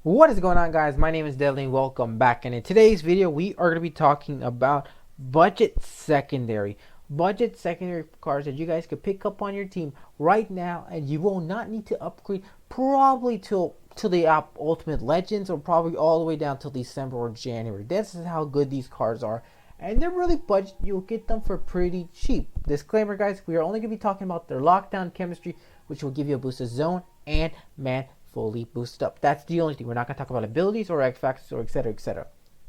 What is going on, guys? My name is Deadly. Welcome back, and in today's video we are going to be talking about budget secondary cards that you guys could pick up on your team right now, and you will not need to upgrade probably till the Ultimate Legends, or probably all the way down till December or January. This is how good these cards are, and they're really budget. You'll get them for pretty cheap. Disclaimer, guys, we are only going to be talking about their lockdown chemistry, which will give you a boost of zone and man fully boosted up. That's the only thing. We're not going to talk about abilities or X factors or etc, etc.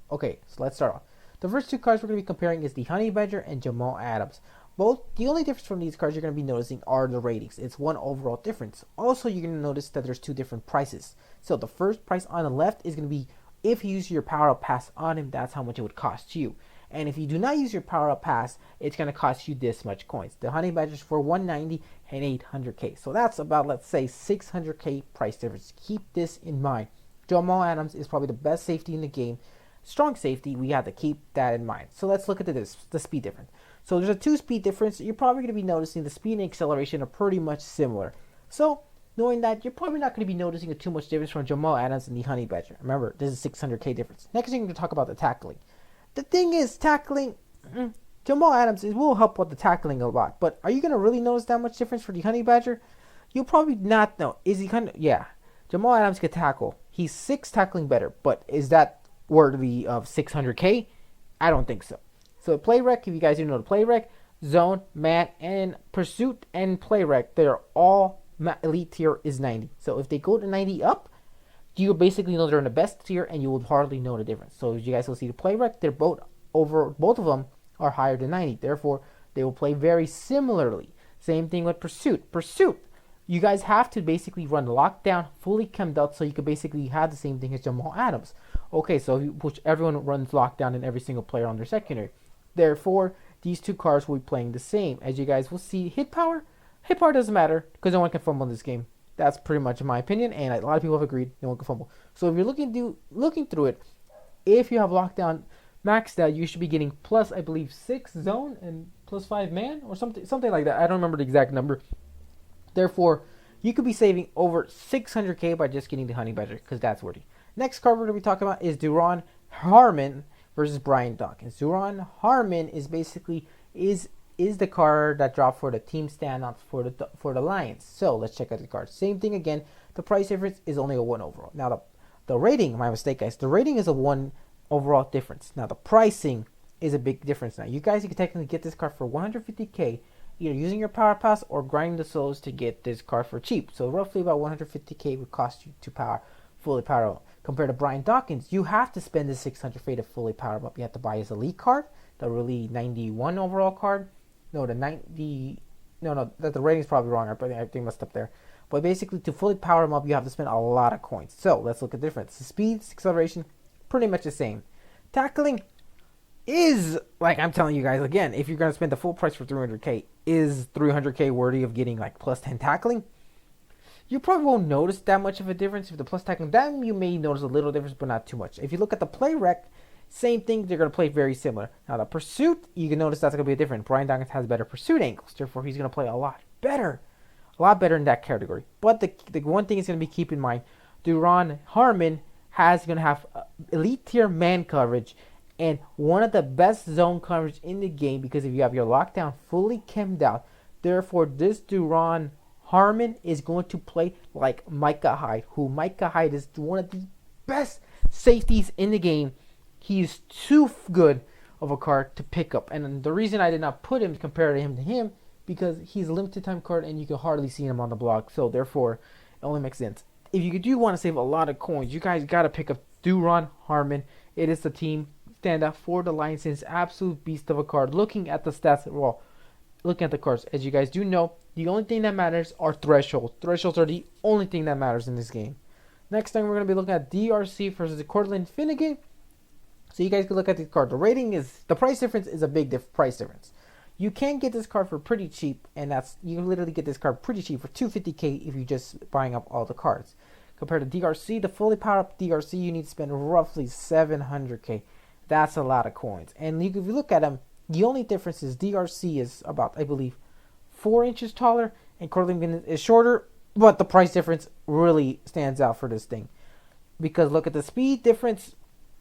Okay, so let's start off. The first two cards we're going to be comparing is the Honey Badger and Jamal Adams. Both, the only difference from these cards you're going to be noticing are the ratings. It's one overall difference. Also, you're going to notice that there's two different prices. So the first price on the left is going to be if you use your power up pass on him, that's how much it would cost you. And if you do not use your power up pass, it's going to cost you this much coins. The Honey Badgers for 190 and 800k. So that's about, let's say, 600k price difference. Keep this in mind. Jamal Adams is probably the best safety in the game. Strong safety, we have to keep that in mind. So let's look at the speed difference. So there's a 2 speed difference. You're probably going to be noticing the speed and acceleration are pretty much similar. So knowing that, you're probably not going to be noticing too much difference from Jamal Adams and the Honey Badger. Remember, this is 600k difference. Next thing, we're going to talk about the tackling. The thing is, tackling, Jamal Adams will help with the tackling a lot. But are you going to really notice that much difference for the Honey Badger? You'll probably not know. Is he kind of, yeah. Jamal Adams can tackle. He's 6 tackling better. But is that worthy of 600k? I don't think so. So play rec, if you guys didn't know the play rec, zone, man, and pursuit and play rec, they're all elite tier is 90. So if they go to 90 up, you basically know they're in the best tier, and you will hardly know the difference. So as you guys will see the play rec, they're both of them are higher than 90. Therefore, they will play very similarly. Same thing with pursuit. Pursuit, you guys have to basically run lockdown, fully chemmed out, so you could basically have the same thing as Jamal Adams. Okay, so which everyone runs lockdown in every single player on their secondary. Therefore, these two cards will be playing the same. As you guys will see, hit power doesn't matter because no one can fumble in this game. That's pretty much my opinion, and a lot of people have agreed no one can fumble. So if you're looking through it, if you have lockdown maxed out, you should be getting plus, I believe, 6 zone and plus 5 man or something like that. I don't remember the exact number. Therefore, you could be saving over 600k by just getting the Honey Badger, because that's worthy. Next card we're going to be talking about is DURON HARMON versus Brian Dawkins. DURON HARMON is basically is the card that dropped for the team standouts for the Lions. So let's check out the card. Same thing again. The price difference is only a 1 overall. Now the rating, my mistake, guys. The rating is a 1 overall difference. Now the pricing is a big difference. Now you guys can technically get this card for 150k, either using your power pass or grinding the souls to get this card for cheap. So roughly about 150k would cost you to fully power up. Compared to Brian Dawkins, you have to spend the 600 to fully power him up. You have to buy his elite card, the really 91 overall card. No, the 90. No, the rating's probably wrong. I think messed up there. But basically, to fully power him up, you have to spend a lot of coins. So let's look at the difference. The speed, acceleration, pretty much the same. Tackling is, like I'm telling you guys again, if you're gonna spend the full price for 300k, is 300k worthy of getting like plus 10 tackling? You probably won't notice that much of a difference. If the plus tackling, then you may notice a little difference, but not too much. If you look at the play rec, same thing, they're going to play very similar. Now, the pursuit, you can notice that's going to be different. Brian Dawkins has better pursuit angles. Therefore, he's going to play a lot better in that category. But the one thing is going to be keep in mind, DURON HARMON is going to have elite tier man coverage and one of the best zone coverage in the game, because if you have your lockdown fully chemmed out, therefore, this DURON HARMON is going to play like Micah Hyde, who Micah Hyde is one of the best safeties in the game. He's too good of a card to pick up. And the reason I did not put him, compare him to him, because he's a limited time card and you can hardly see him on the block. So therefore, it only makes sense. If you do want to save a lot of coins, you guys got to pick up DURON HARMON. It is the team standout for the Lions. It's absolute beast of a card. Looking at the stats, well, looking at the cards, as you guys do know, the only thing that matters are thresholds. Thresholds are the only thing that matters in this game. Next time, we're going to be looking at DRC versus the CORTLAND FINNEGAN. So you guys can look at this card. The price difference is a big price difference. You can get this card for pretty cheap, and you can literally get this card pretty cheap for 250k if you're just buying up all the cards. Compared to DRC, the fully powered up DRC, you need to spend roughly 700k. That's a lot of coins. And if you look at them, the only difference is DRC is about, I believe, 4 inches taller, and CORTLAND is shorter, but the price difference really stands out for this thing. because look at the speed difference.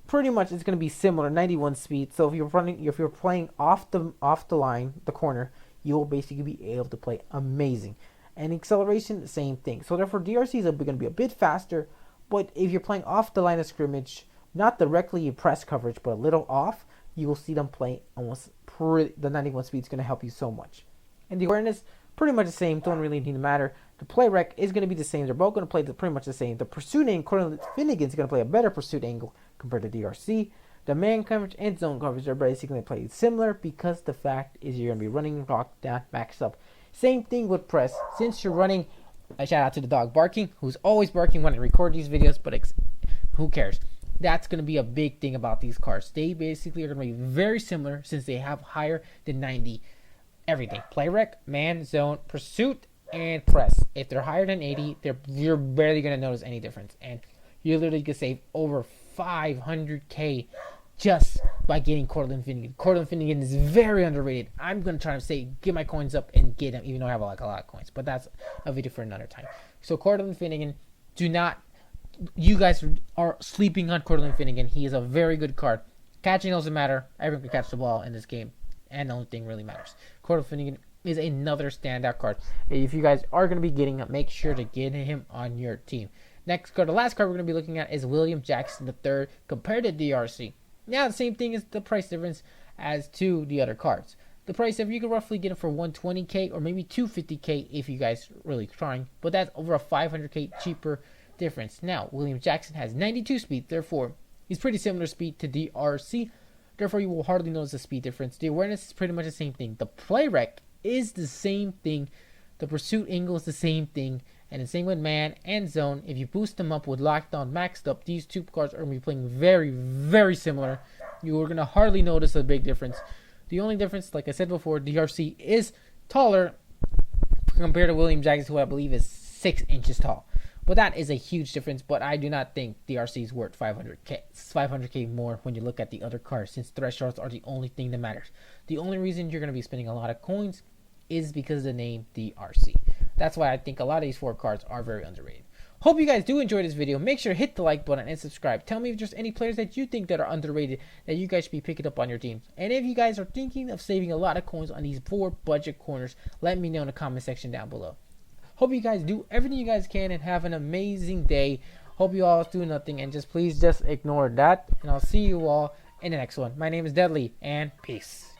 Pretty much it's going to be similar, 91 speed. So if you're playing off the line, the corner, you will basically be able to play amazing. And acceleration, same thing. So therefore, DRC is going to be a bit faster. But if you're playing off the line of scrimmage, not directly press coverage, but a little off, you will see them play almost the 91 speed is going to help you so much. And the awareness, pretty much the same. Don't really need to matter. The play rec is going to be the same. They're both going to play pretty much the same. The pursuit angle, Finnegan is going to play a better pursuit angle compared to DRC. The man coverage and zone coverage are basically going to play similar because the fact is you're going to be running locked down, maxed up. Same thing with press. Since you're running, a shout out to the dog barking, who's always barking when I record these videos, but who cares? That's going to be a big thing about these cards. They basically are going to be very similar since they have higher than 90 everything. Play rec, man, zone, pursuit, and press. If they're higher than 80, you're barely going to notice any difference. And you literally could save over 500k just by getting Cortland Finnegan. Cortland Finnegan is very underrated. I'm going to try to say get my coins up and get him, even though I have like a lot of coins. But that's a video for another time. So Cortland Finnegan, you guys are sleeping on Cortland Finnegan. He is a very good card. Catching doesn't matter. Everyone can catch the ball in this game. And the only thing really matters. Cortland Finnegan is another standout card. If you guys are going to be getting him, make sure to get him on your team. Next card, the last card we're going to be looking at is William Jackson III compared to DRC. Now, the same thing is the price difference as to the other cards. The price, if you could roughly get it for 120k or maybe 250k if you guys really trying, but that's over a 500k cheaper difference. Now, William Jackson has 92 speed, therefore, he's pretty similar speed to DRC. Therefore, you will hardly notice the speed difference. The awareness is pretty much the same thing. The play rec is the same thing. The pursuit angle is the same thing. And the same with man and zone. If you boost them up with lockdown maxed up, these two cards are going to be playing very, very similar. You are going to hardly notice a big difference. The only difference, like I said before, DRC is taller compared to William Jackson, who I believe is 6 inches tall. But that is a huge difference. But I do not think DRC is worth 500k more when you look at the other cards, since thresholds are the only thing that matters. The only reason you're going to be spending a lot of coins is because of the name DRC. That's why I think a lot of these 4 cards are very underrated. Hope you guys do enjoy this video. Make sure to hit the like button and subscribe. Tell me if there's any players that you think that are underrated that you guys should be picking up on your teams. And if you guys are thinking of saving a lot of coins on these 4 budget corners, let me know in the comment section down below. Hope you guys do everything you guys can and have an amazing day. Hope you all do nothing and please ignore that. And I'll see you all in the next one. My name is Deadly and peace.